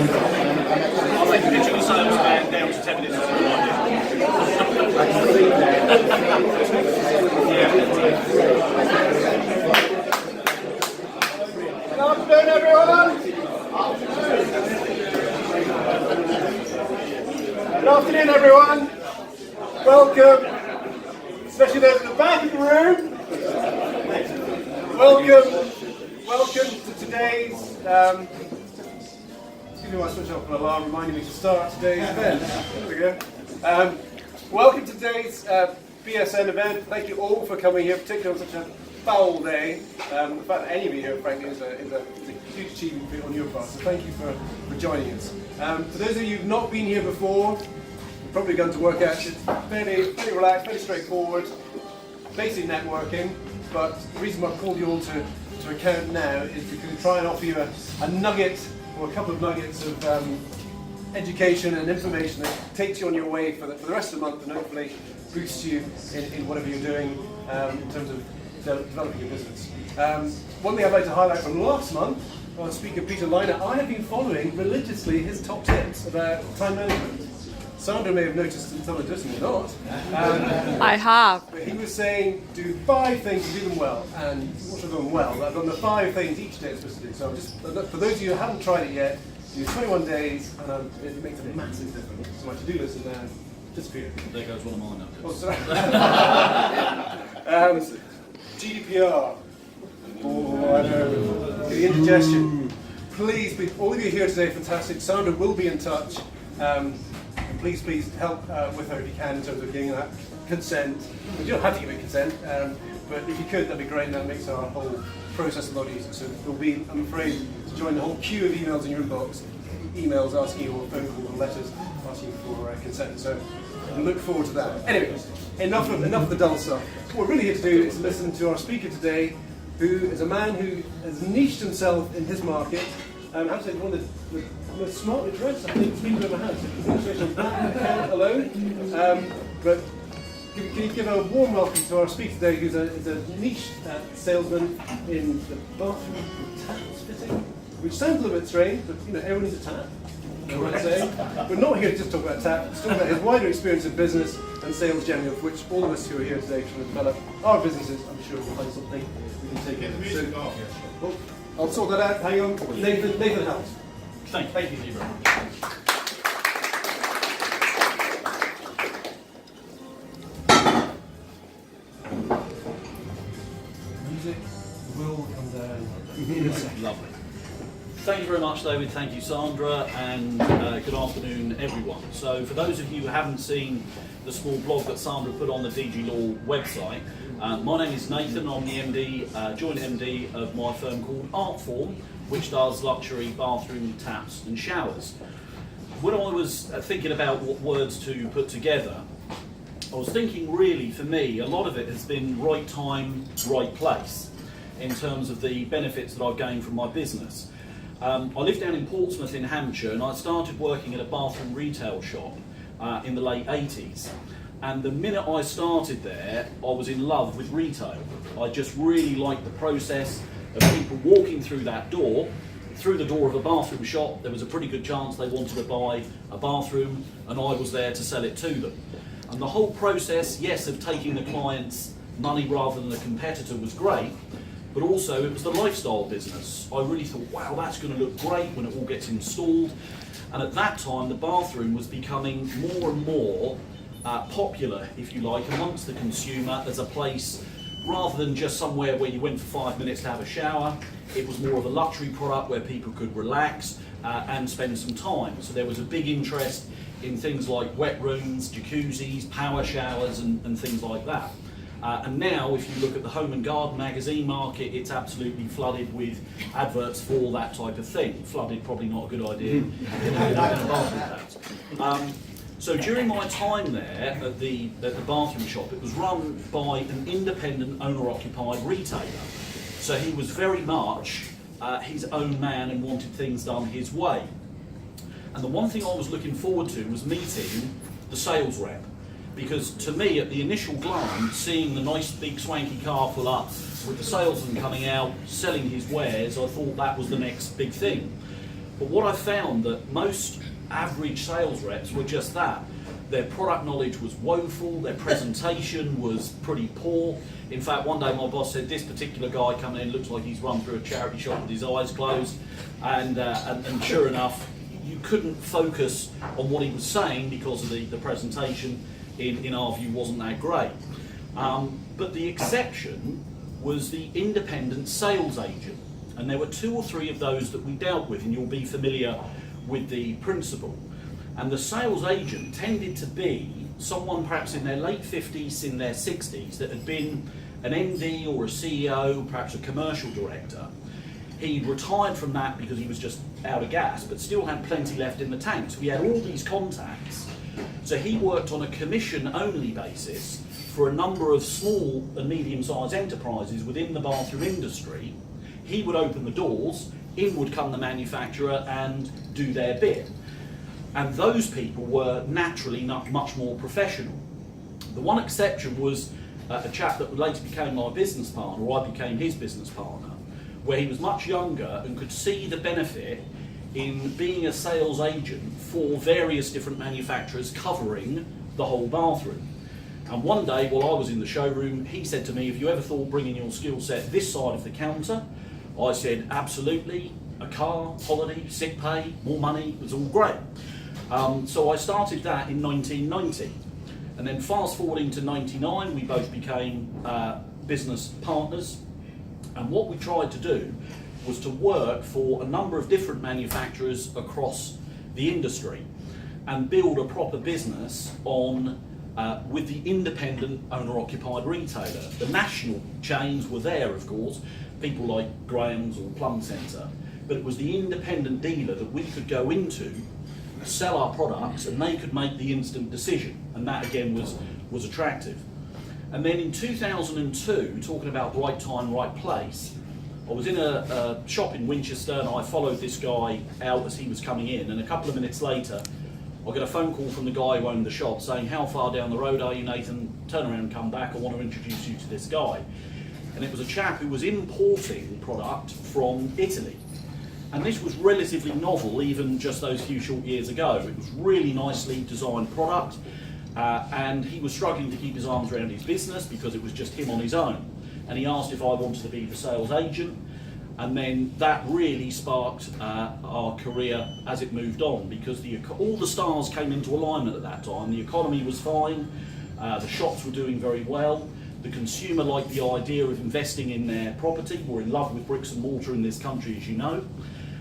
I'll make a picture of the sales man down to 10 minutes. Good afternoon, everyone. Good afternoon, everyone. Welcome, especially those in the back of the room. Welcome to today's. Excuse me while I switch off an alarm reminding me to start today's event. There we go. Welcome to today's BSN event. Thank you all for coming here, particularly on such a foul day. The fact that any of you here, frankly, is a huge achievement on your part. So thank you for joining us. For those of you who've not been here before, you've probably gone to work out. It's fairly relaxed, fairly straightforward, basic networking. But the reason why I've called you all to account now is because we try and offer you a nugget or a couple of nuggets of education and information that takes you on your way for the rest of the month and hopefully boosts you in whatever you're doing in terms of developing your business. One thing I'd like to highlight from last month, our speaker Peter Liner, I have been following religiously his top tips about time management. Sandra may have noticed some of this and not. I have. But he was saying, do 5 things and do them well. And what have done well? I've done the 5 things each day it's supposed to do. So for those of you who haven't tried it yet, do 21 days and it makes a massive difference. So my to-do list is now disappeared. There goes one of mine now. Oh, sorry. GDPR. Oh, I know. The indigestion. Please, all of you here today, fantastic. Sandra will be in touch. Please help with her if you can in terms of getting that consent. You don't have to give it consent, but if you could, that'd be great, and that makes our whole process a lot easier. So there'll be, I'm afraid, to join the whole queue of emails in your inbox, emails asking you, or phone calls or letters asking for consent. So I look forward to that. Anyway, enough of the dull stuff. What we're really here to do is listen to our speaker today, who is a man who has niched himself in his market. I have to say, one of the most smartly dressed, I think, people in my house. Congratulations on that account alone. But can you give a warm welcome to our speaker today, who's a niche salesman in the bathroom taps fitting, which sounds a little bit strange, but everyone needs a tap. We're not here to just talk about tap, to talk about his wider experience in business and sales generally, of which all of us who are here today trying to develop our businesses, I'm sure we'll find something we can take in. So, I'll sort that out. Hang on. Nathan Helms. Thank you very much. Music will come down. Lovely. Thank you very much, David. Thank you, Sandra, and good afternoon, everyone. So, for those of you who haven't seen the small blog that Sandra put on the DG Law website, my name is Nathan. I'm the MD, joint MD of my firm called Artform, which does luxury bathroom taps and showers. When I was thinking about what words to put together, I was thinking really, for me, a lot of it has been right time, right place, in terms of the benefits that I've gained from my business. I live down in Portsmouth in Hampshire, and I started working at a bathroom retail shop in the late 80s. And the minute I started there, I was in love with retail. I just really liked the process of people walking through that door, through the door of a bathroom shop. There was a pretty good chance they wanted to buy a bathroom, and I was there to sell it to them. And the whole process, yes, of taking the client's money rather than the competitor was great, but also it was the lifestyle business. I really thought, wow, that's going to look great when it all gets installed. And at that time, the bathroom was becoming more and more popular, if you like, amongst the consumer as a place, rather than just somewhere where you went for 5 minutes to have a shower. It was more of a luxury product where people could relax and spend some time. So there was a big interest in things like wet rooms, jacuzzis, power showers and things like that. And now, if you look at the Home and Garden magazine market, it's absolutely flooded with adverts for all that type of thing. Flooded, probably not a good idea in a bathroom. So during my time there at the bathroom shop, it was run by an independent owner-occupied retailer. So he was very much his own man and wanted things done his way. And the one thing I was looking forward to was meeting the sales rep. Because to me, at the initial glance, seeing the nice big swanky car pull up with the salesman coming out, selling his wares, I thought that was the next big thing. But what I found that most average sales reps were just that. Their product knowledge was woeful, their presentation was pretty poor. In fact, one day my boss said, this particular guy coming in looks like he's run through a charity shop with his eyes closed. And sure enough, you couldn't focus on what he was saying because of the presentation, in our view, wasn't that great. But the exception was the independent sales agent. And there were 2 or 3 of those that we dealt with, and you'll be familiar with the principle. And the sales agent tended to be someone perhaps in their late 50s, in their 60s, that had been an MD or a CEO, perhaps a commercial director. He retired from that because he was just out of gas, but still had plenty left in the tank. So he had all these contacts. So he worked on a commission-only basis for a number of small and medium-sized enterprises within the bathroom industry. He would open the doors, in would come the manufacturer and do their bit. And those people were naturally not much more professional. The one exception was a chap that later became my business partner, or I became his business partner, where he was much younger and could see the benefit in being a sales agent for various different manufacturers covering the whole bathroom. And one day, while I was in the showroom, he said to me, have you ever thought bringing your skill set this side of the counter? I said, absolutely. A car, holiday, sick pay, more money, it was all great. So I started that in 1990. And then fast forwarding to 99, we both became business partners. And what we tried to do was to work for a number of different manufacturers across the industry and build a proper business on with the independent owner-occupied retailer. The national chains were there, of course, people like Graham's or Plum Centre, but it was the independent dealer that we could go into, sell our products, and they could make the instant decision, and that again was attractive. And then in 2002, talking about right time, right place, I was in a shop in Winchester and I followed this guy out as he was coming in, and a couple of minutes later I got a phone call from the guy who owned the shop saying, how far down the road are you, Nathan? Turn around and come back, I want to introduce you to this guy. And it was a chap who was importing product from Italy. And this was relatively novel even just those few short years ago. It was really nicely designed product, and he was struggling to keep his arms around his business because it was just him on his own. And he asked if I wanted to be the sales agent, and then that really sparked our career as it moved on, because all the stars came into alignment at that time. The economy was fine, the shops were doing very well, the consumer liked the idea of investing in their property. We're in love with bricks and mortar in this country, as you know.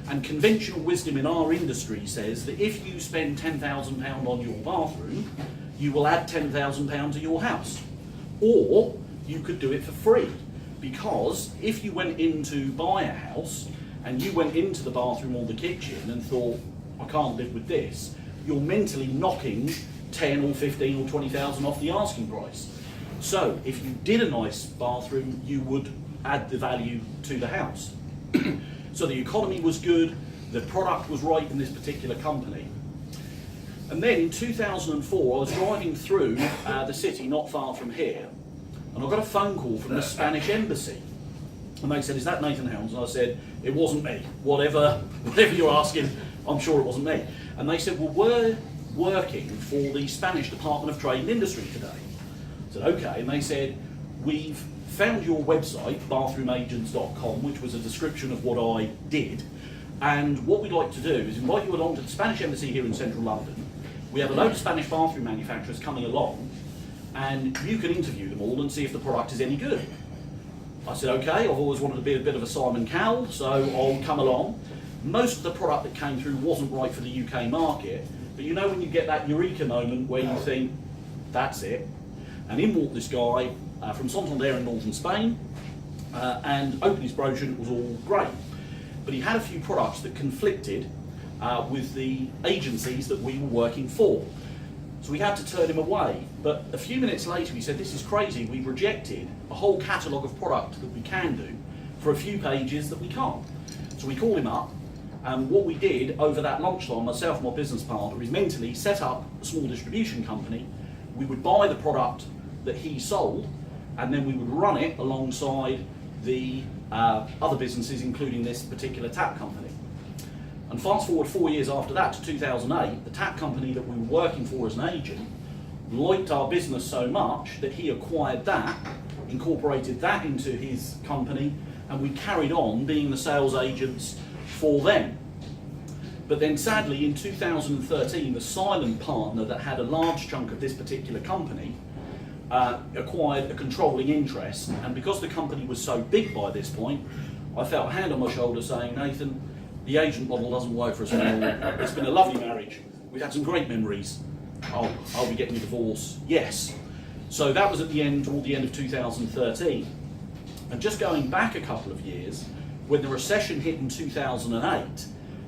And conventional wisdom in our industry says that if you spend £10,000 on your bathroom, you will add £10,000 to your house. Or you could do it for free. Because if you went in to buy a house and you went into the bathroom or the kitchen and thought, I can't live with this, you're mentally knocking 10 or 15 or 20,000 off the asking price. So if you did a nice bathroom, you would add the value to the house. So the economy was good, the product was right in this particular company. And then in 2004, I was driving through the city not far from here, and I got a phone call from the Spanish embassy. And they said, is that Nathan Helms? And I said, it wasn't me. Whatever you're asking, I'm sure it wasn't me. And they said, well, we're working for the Spanish Department of Trade and Industry today. I said, okay. And they said, we've found your website, bathroomagents.com, which was a description of what I did. And what we'd like to do is invite you along to the Spanish embassy here in central London. We have a load of Spanish bathroom manufacturers coming along, and you can interview them all and see if the product is any good. I said, okay, I've always wanted to be a bit of a Simon Cowell, so I'll come along. Most of the product that came through wasn't right for the UK market, but you know when you get that eureka moment where you think, that's it. And in walked this guy from Santander in northern Spain, and opened his brochure and it was all great. But he had a few products that conflicted with the agencies that we were working for. So we had to turn him away. But a few minutes later he said, this is crazy, we've rejected a whole catalogue of product that we can do for a few pages that we can't. So we called him up, and what we did over that lunchtime, myself and my business partner, is mentally set up a small distribution company. We would buy the product that he sold, and then we would run it alongside the other businesses, including this particular tap company. And fast forward 4 years after that to 2008, the tap company that we were working for as an agent liked our business so much that he acquired that, incorporated that into his company, and we carried on being the sales agents for them. But then sadly in 2013, the silent partner that had a large chunk of this particular company acquired a controlling interest, and because the company was so big by this point, I felt a hand on my shoulder saying, Nathan, the agent model doesn't work for us anymore. It's been a lovely marriage. We've had some great memories. Are we getting a divorce? Yes. So that was at the end, toward the end of 2013. And just going back a couple of years, when the recession hit in 2008,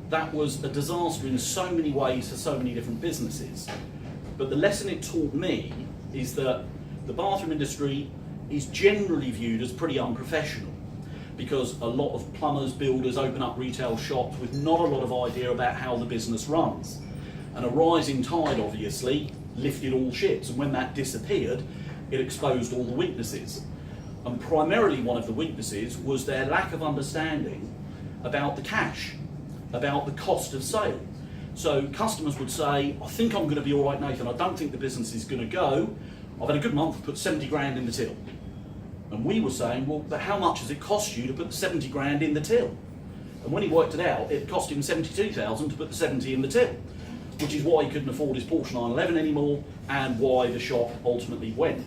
that was a disaster in so many ways for so many different businesses. But the lesson it taught me is that the bathroom industry is generally viewed as pretty unprofessional, because a lot of plumbers, builders open up retail shops with not a lot of idea about how the business runs. And a rising tide obviously lifted all ships, and when that disappeared, it exposed all the weaknesses. And primarily one of the weaknesses was their lack of understanding about the cash, about the cost of sale. So customers would say, I think I'm going to be all right, Nathan, I don't think the business is going to go. I've had a good month, put 70 grand in the till. And we were saying, well, but how much does it cost you to put 70 grand in the till? And when he worked it out, it cost him 72,000 to put the 70 in the till, which is why he couldn't afford his Porsche 911 anymore, and why the shop ultimately went.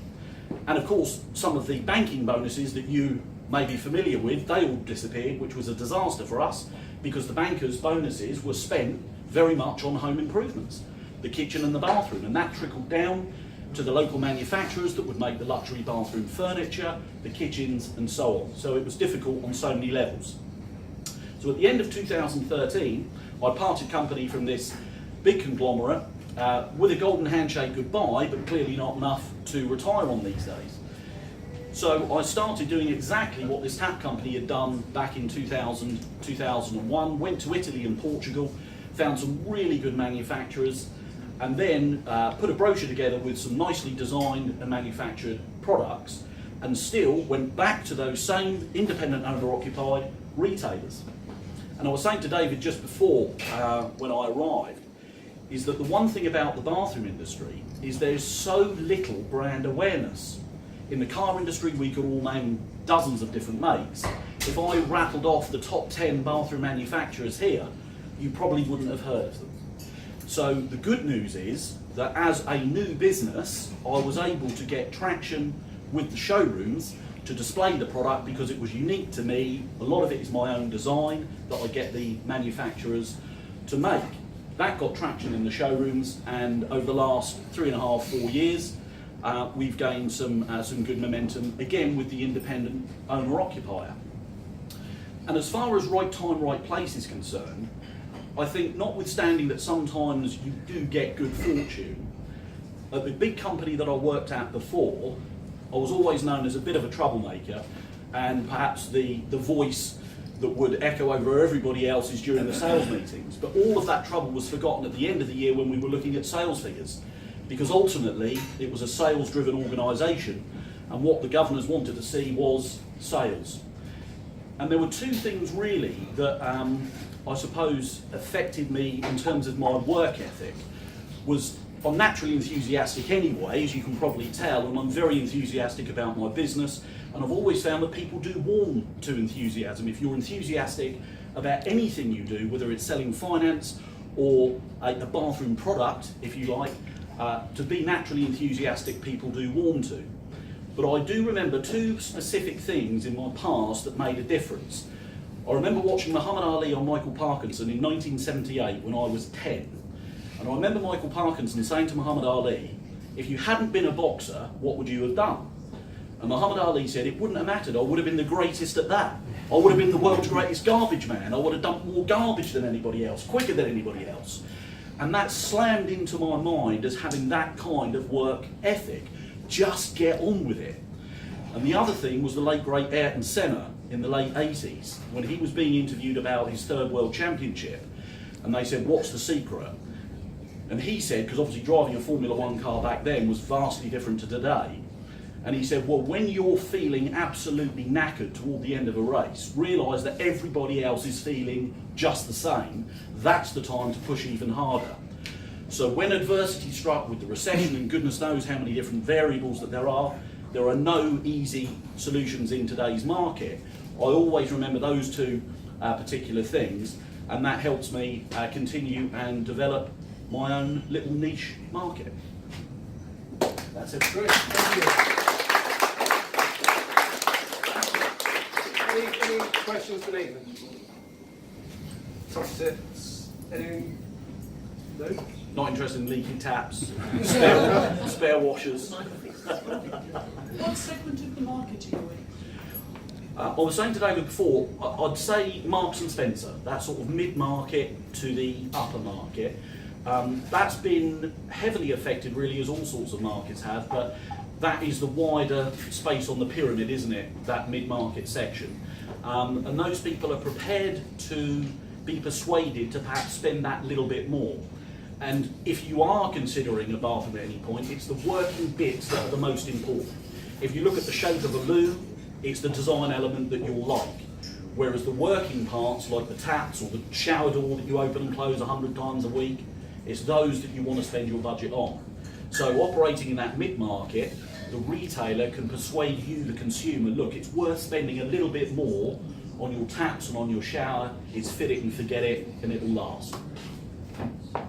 And of course, some of the banking bonuses that you may be familiar with, they all disappeared, which was a disaster for us, because the bankers' bonuses were spent very much on home improvements, the kitchen and the bathroom, and that trickled down to the local manufacturers that would make the luxury bathroom furniture, the kitchens, and so on. So it was difficult on so many levels. So at the end of 2013, I parted company from this big conglomerate with a golden handshake goodbye, but clearly not enough to retire on these days. So I started doing exactly what this tap company had done back in 2000, 2001, went to Italy and Portugal, found some really good manufacturers, and then put a brochure together with some nicely designed and manufactured products, and still went back to those same independent owner-occupied retailers. And I was saying to David just before, when I arrived, is that the one thing about the bathroom industry is there's so little brand awareness. In the car industry, we could all name dozens of different makes. If I rattled off the top 10 bathroom manufacturers here, you probably wouldn't have heard of them. So the good news is that as a new business, I was able to get traction with the showrooms to display the product because it was unique to me. A lot of it is my own design that I get the manufacturers to make. That got traction in the showrooms, and over the last 3.5, 4 years, we've gained some good momentum, again with the independent owner-occupier. And as far as right time, right place is concerned, I think notwithstanding that sometimes you do get good fortune, at the big company that I worked at before, I was always known as a bit of a troublemaker, and perhaps the voice that would echo over everybody else's during the sales meetings. But all of that trouble was forgotten at the end of the year when we were looking at sales figures, because ultimately it was a sales-driven organisation, and what the governors wanted to see was sales. And there were two things really that I suppose affected me in terms of my work ethic. Was I'm naturally enthusiastic anyway, as you can probably tell, and I'm very enthusiastic about my business, and I've always found that people do warm to enthusiasm. If you're enthusiastic about anything you do, whether it's selling finance or a bathroom product, if you like, to be naturally enthusiastic, people do warm to. But I do remember two specific things in my past that made a difference. I remember watching Muhammad Ali on Michael Parkinson in 1978 when I was 10. And I remember Michael Parkinson saying to Muhammad Ali, if you hadn't been a boxer, what would you have done? And Muhammad Ali said, it wouldn't have mattered, I would have been the greatest at that. I would have been the world's greatest garbage man. I would have dumped more garbage than anybody else, quicker than anybody else. And that slammed into my mind as having that kind of work ethic. Just get on with it. And the other thing was the late great Ayrton Senna in the late 80s, when he was being interviewed about his third world championship, and they said, what's the secret? And he said, because obviously driving a Formula One car back then was vastly different to today, And he said, well, when you're feeling absolutely knackered toward the end of a race, realise that everybody else is feeling just the same. That's the time to push even harder. So when adversity struck with the recession, and goodness knows how many different variables that there are no easy solutions in today's market. I always remember those two particular things, and that helps me continue and develop my own little niche market. That's it. Great, thank you. Any questions for Nathan? That's it. Anything? No? Not interested in leaky taps, spare washers. What segment of the market are you in? I was saying to David before, I'd say Marks and Spencer, that sort of mid-market to the upper market. That's been heavily affected really, as all sorts of markets have, but that is the wider space on the pyramid, isn't it? That mid-market section. And those people are prepared to be persuaded to perhaps spend that little bit more. And if you are considering a bathroom at any point, it's the working bits that are the most important. If you look at the shape of a loo, it's the design element that you'll like. Whereas the working parts, like the taps or the shower door that you open and close 100 times a week, it's those that you want to spend your budget on. So operating in that mid-market, the retailer can persuade you, the consumer, look, it's worth spending a little bit more on your taps and on your shower. It's fit it and forget it, and it'll last.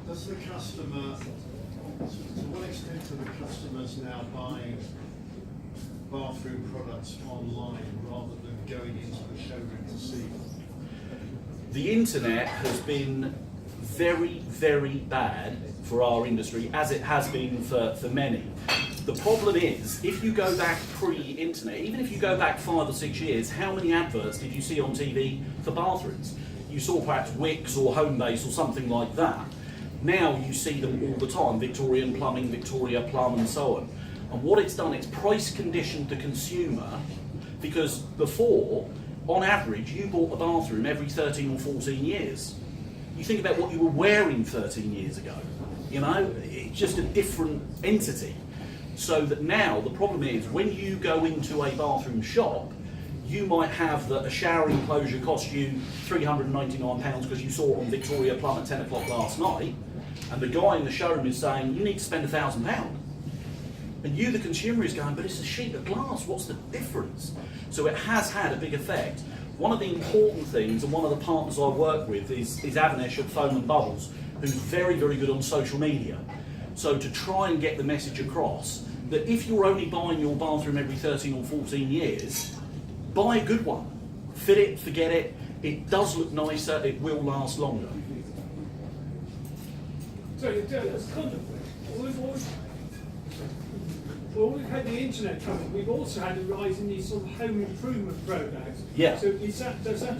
Does the customer, to what extent are the customers now buying bathroom products online rather than going into the showroom to see them? The internet has been very, very bad for our industry, as it has been for many. The problem is, if you go back pre-internet, even if you go back 5 or 6 years, how many adverts did you see on TV for bathrooms? You saw perhaps Wix or Homebase or something like that. Now you see them all the time, Victorian Plumbing, Victoria Plum and so on. And what it's done, it's price conditioned the consumer, because before, on average, you bought a bathroom every 13 or 14 years. You think about what you were wearing 13 years ago, you know, it's just a different entity. So that now the problem is, when you go into a bathroom shop, you might have that a shower enclosure cost you £399 because you saw it on Victoria Plum at 10 o'clock last night, and the guy in the showroom is saying, you need to spend £1,000. And you, the consumer, is going, but it's a sheet of glass, what's the difference? So it has had a big effect. One of the important things, and one of the partners I work with is Avinash at Foam and Bubbles, who's very, very good on social media. So to try and get the message across that if you're only buying your bathroom every 13 or 14 years, buy a good one. Fit it, forget it, it does look nicer, it will last longer. So, as well, we've had the internet coming. We've also had a rise in these sort of home improvement programs. Yeah. So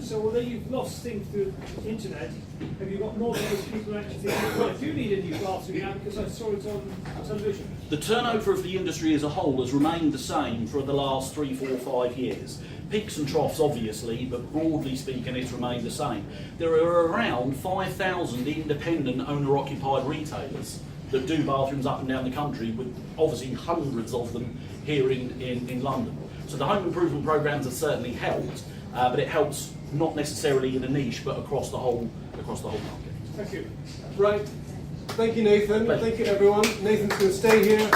so although you've lost things through the internet, have you got more of those people actually thinking, well, I do need a new bathroom now because I saw it on television? The turnover of the industry as a whole has remained the same for the last 3, 4, 5 years. Peaks and troughs, obviously, but broadly speaking, it's remained the same. There are around 5,000 independent owner-occupied retailers that do bathrooms up and down the country, with obviously hundreds of them here in London. So the home improvement programs have certainly helped, but it helps not necessarily in a niche, but across the whole market. Thank you. Right. Thank you, Nathan. Thank you, everyone. Nathan's going to stay here.